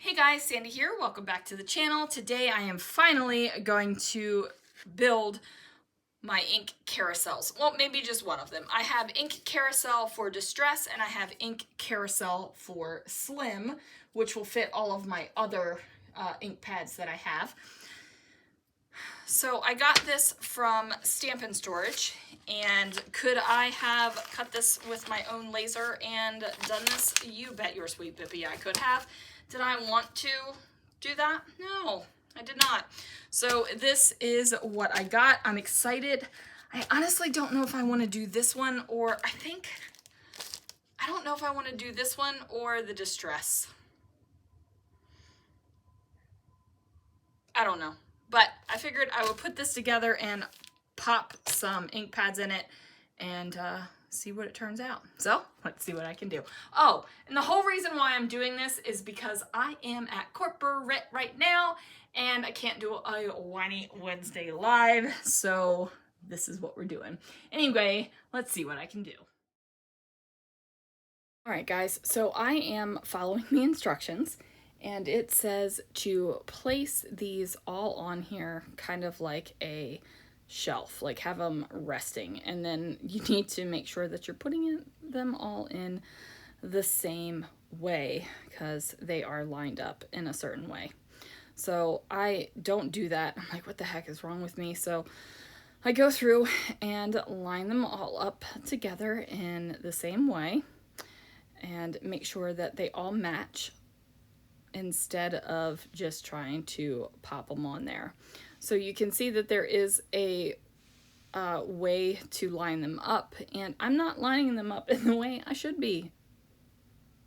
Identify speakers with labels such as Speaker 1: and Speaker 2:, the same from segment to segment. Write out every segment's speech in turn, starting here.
Speaker 1: Hey guys, Sandy here. Welcome back to the channel. Today I am finally going to build my ink carousels. Well, maybe just one of them. I have ink carousel for distress and I have ink carousel for slim, which will fit all of my other ink pads that I have. So I got this from Stampin' Storage, and could I have cut this with my own laser and done this? You bet your sweet bippy I could have. Did I want to do that? No, I did not. So this is what I got. I'm excited. I honestly don't know if I want to do this one, or I don't know if I want to do this one or the distress. I don't know. But I figured I would put this together and pop some ink pads in it and see what it turns out. So let's see what I can do. Oh, and the whole reason why I'm doing this is because I am at corporate right now and I can't do a Whiny Wednesday live. So this is what we're doing. Anyway, let's see what I can do. All right, guys, so I am following the instructions. And it says to place these all on here kind of like a shelf, like have them resting. And then you need to make sure that you're putting them all in the same way because they are lined up in a certain way. So I don't do that. I'm like, what the heck is wrong with me? So I go through and line them all up together in the same way and make sure that they all match, instead of just trying to pop them on there. So you can see that there is a way to line them up, and I'm not lining them up in the way I should be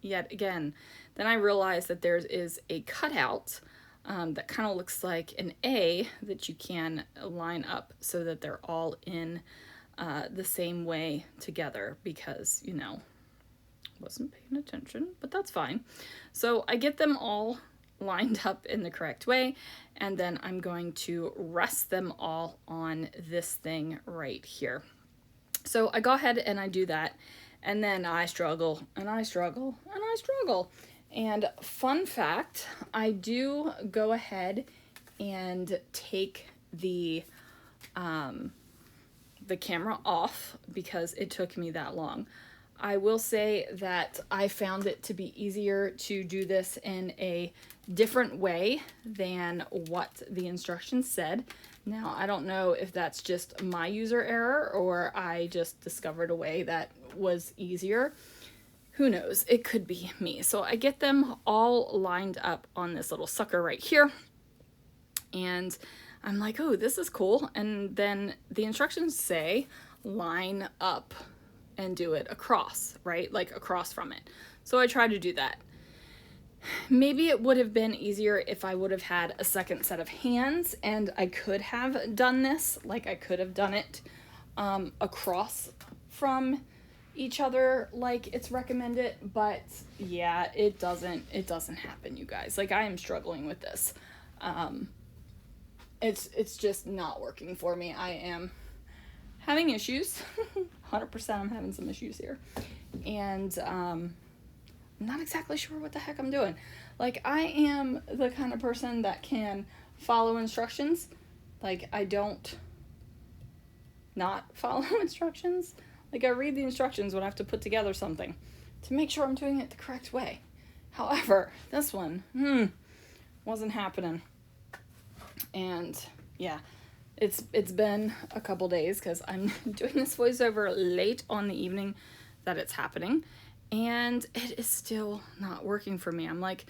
Speaker 1: yet again. Then I realized that there is a cutout that kind of looks like an A that you can line up so that they're all in the same way together, because, you know, wasn't paying attention, but that's fine. So I get them all lined up in the correct way, and then I'm going to rest them all on this thing right here. So I go ahead and I do that, and then I struggle and I struggle and I struggle. And fun fact, I do go ahead and take the camera off because it took me that long. I will say that I found it to be easier to do this in a different way than what the instructions said. Now, I don't know if that's just my user error or I just discovered a way that was easier. Who knows? It could be me. So I get them all lined up on this little sucker right here. And I'm like, oh, this is cool. And then the instructions say line up and do it across, right? Like across from it. So I tried to do that. Maybe it would have been easier if I would have had a second set of hands and I could have done this, like I could have done it across from each other like it's recommended, but yeah, it doesn't happen, you guys. Like, I am struggling with this. It's just not working for me. I am having issues. 100% I'm having some issues here. And I'm not exactly sure what the heck I'm doing. Like, I am the kind of person that can follow instructions. Like, I don't not follow instructions. Like, I read the instructions when I have to put together something to make sure I'm doing it the correct way. However, this one, wasn't happening. And yeah, it's been a couple days because I'm doing this voiceover late on the evening that it's happening, and it is still not working for me. I'm like,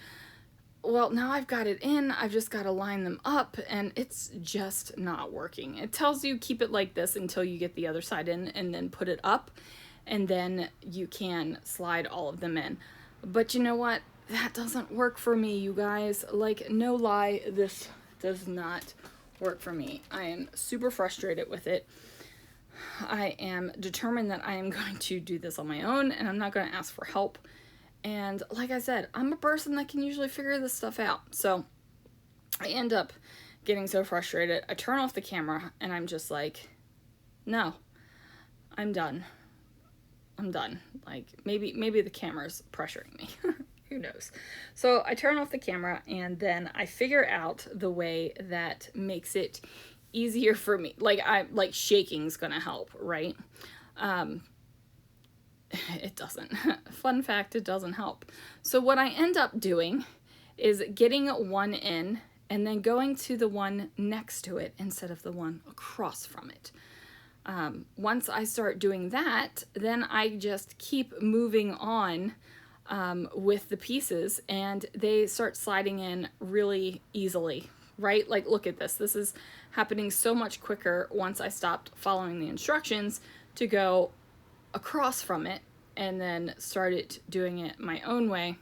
Speaker 1: well, now I've got it in, I've just got to line them up, and it's just not working. It tells you keep it like this until you get the other side in and then put it up, and then you can slide all of them in. But you know what? That doesn't work for me, you guys. Like, no lie, this does not work for me. I am super frustrated with it. I am determined that I am going to do this on my own, and I'm not going to ask for help. And like I said, I'm a person that can usually figure this stuff out. So I end up getting so frustrated. I turn off the camera and I'm just like, no, I'm done. I'm done. Like, maybe the camera's pressuring me. Who knows? So I turn off the camera and then I figure out the way that makes it easier for me. Like shaking's gonna help, right? It doesn't. Fun fact, it doesn't help. So what I end up doing is getting one in and then going to the one next to it instead of the one across from it. Once I start doing that, then I just keep moving on with the pieces and they start sliding in really easily, right? Like, look at this. This is happening so much quicker once I stopped following the instructions to go across from it and then started doing it my own way,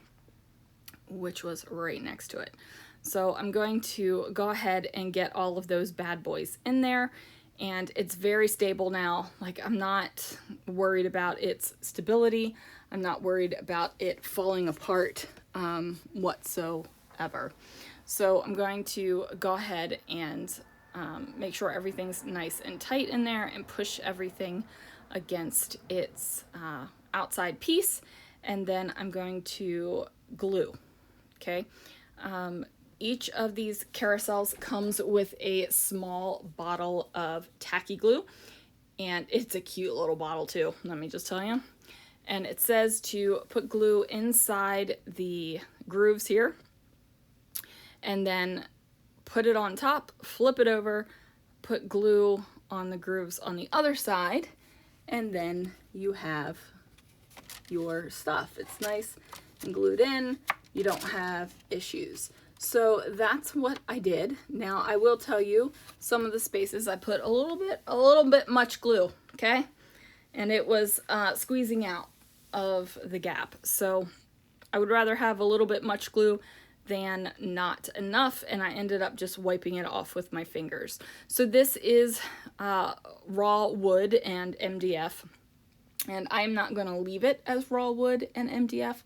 Speaker 1: which was right next to it. So I'm going to go ahead and get all of those bad boys in there, and it's very stable now. Like, I'm not worried about its stability. I'm not worried about it falling apart whatsoever. So I'm going to go ahead and make sure everything's nice and tight in there and push everything against its outside piece, and then I'm going to glue. Okay. Each of these carousels comes with a small bottle of tacky glue, and it's a cute little bottle too, let me just tell you. And it says to put glue inside the grooves here and then put it on top, flip it over, put glue on the grooves on the other side, and then you have your stuff. It's nice and glued in. You don't have issues. So that's what I did. Now I will tell you, some of the spaces I put a little bit much glue, okay? And it was squeezing out of the gap. So I would rather have a little bit much glue than not enough, and I ended up just wiping it off with my fingers. So this is raw wood and MDF, and I'm not going to leave it as raw wood and MDF.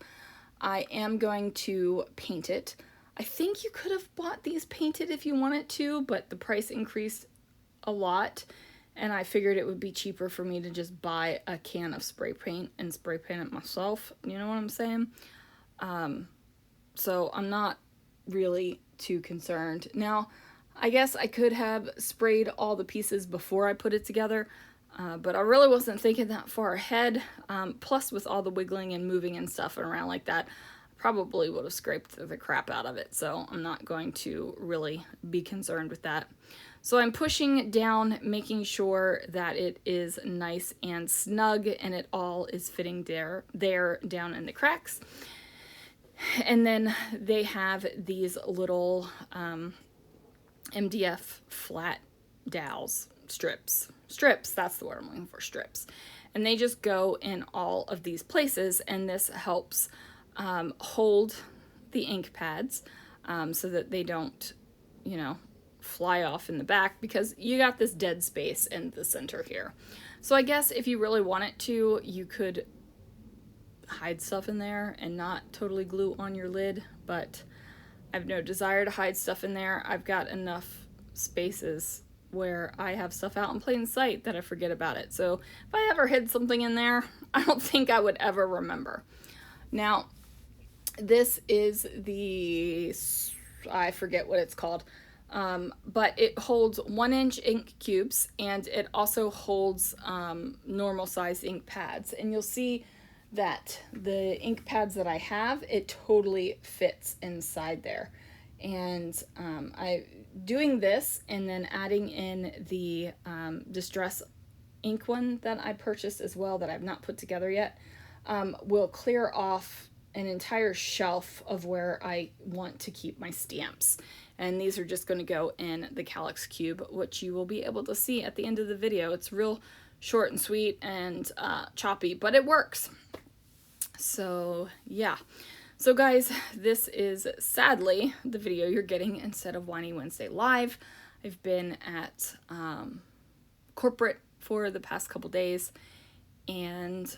Speaker 1: I am going to paint it. I think you could have bought these painted if you wanted to, but the price increased a lot, and I figured it would be cheaper for me to just buy a can of spray paint and spray paint it myself. You know what I'm saying? So I'm not really too concerned. Now, I guess I could have sprayed all the pieces before I put it together, but I really wasn't thinking that far ahead. Plus, with all the wiggling and moving and stuff around like that, I probably would have scraped the crap out of it, so I'm not going to really be concerned with that. So I'm pushing down, making sure that it is nice and snug and it all is fitting there down in the cracks. And then they have these little MDF flat dowels, strips, that's the word I'm looking for, strips. And they just go in all of these places, and this helps hold the ink pads so that they don't, you know, fly off in the back, because you got this dead space in the center here. So I guess if you really wanted to, you could hide stuff in there and not totally glue on your lid, but I have no desire to hide stuff in there. I've got enough spaces where I have stuff out in plain sight that I forget about it. So if I ever hid something in there, I don't think I would ever remember. Now, this is the, I forget what it's called, but it holds 1-inch ink cubes, and it also holds normal size ink pads. And you'll see that the ink pads that I have, it totally fits inside there. And I doing this and then adding in the Distress ink one that I purchased as well that I've not put together yet, will clear off an entire shelf of where I want to keep my stamps. And these are just going to go in the Calyx cube, which you will be able to see at the end of the video. It's real short and sweet and choppy, but it works. So yeah. So guys, this is sadly the video you're getting instead of Whiny Wednesday Live. I've been at corporate for the past couple days, and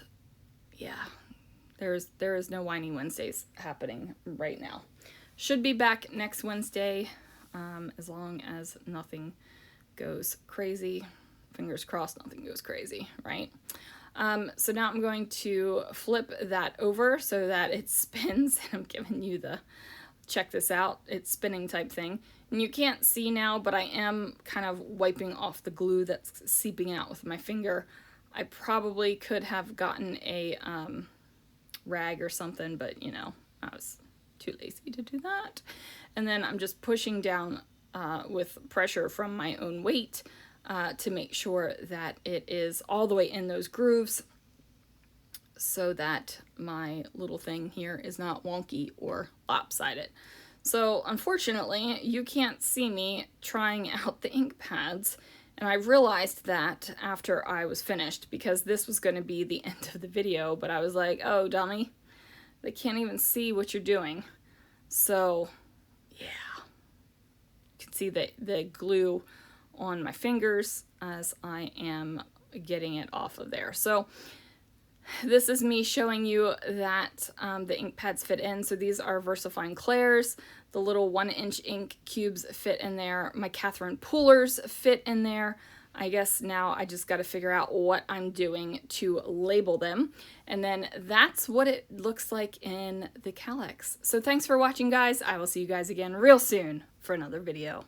Speaker 1: yeah, there is no Whiny Wednesdays happening right now. Should be back next Wednesday, as long as nothing goes crazy. Fingers crossed nothing goes crazy, right? So now I'm going to flip that over so that it spins. I'm giving you the, check this out, it's spinning type thing. And you can't see now, but I am kind of wiping off the glue that's seeping out with my finger. I probably could have gotten a rag or something, but you know, I was too lazy to do that. And then I'm just pushing down with pressure from my own weight to make sure that it is all the way in those grooves so that my little thing here is not wonky or lopsided. So unfortunately, you can't see me trying out the ink pads, and I realized that after I was finished because this was going to be the end of the video, but I was like, oh dummy, they can't even see what you're doing. So yeah, you can see the glue on my fingers as I am getting it off of there. So this is me showing you that the ink pads fit in. So these are VersaFine Claire's. The little 1-inch ink cubes fit in there. My Catherine Poolers fit in there. I guess now I just got to figure out what I'm doing to label them. And then that's what it looks like in the Kallax. So thanks for watching, guys. I will see you guys again real soon for another video.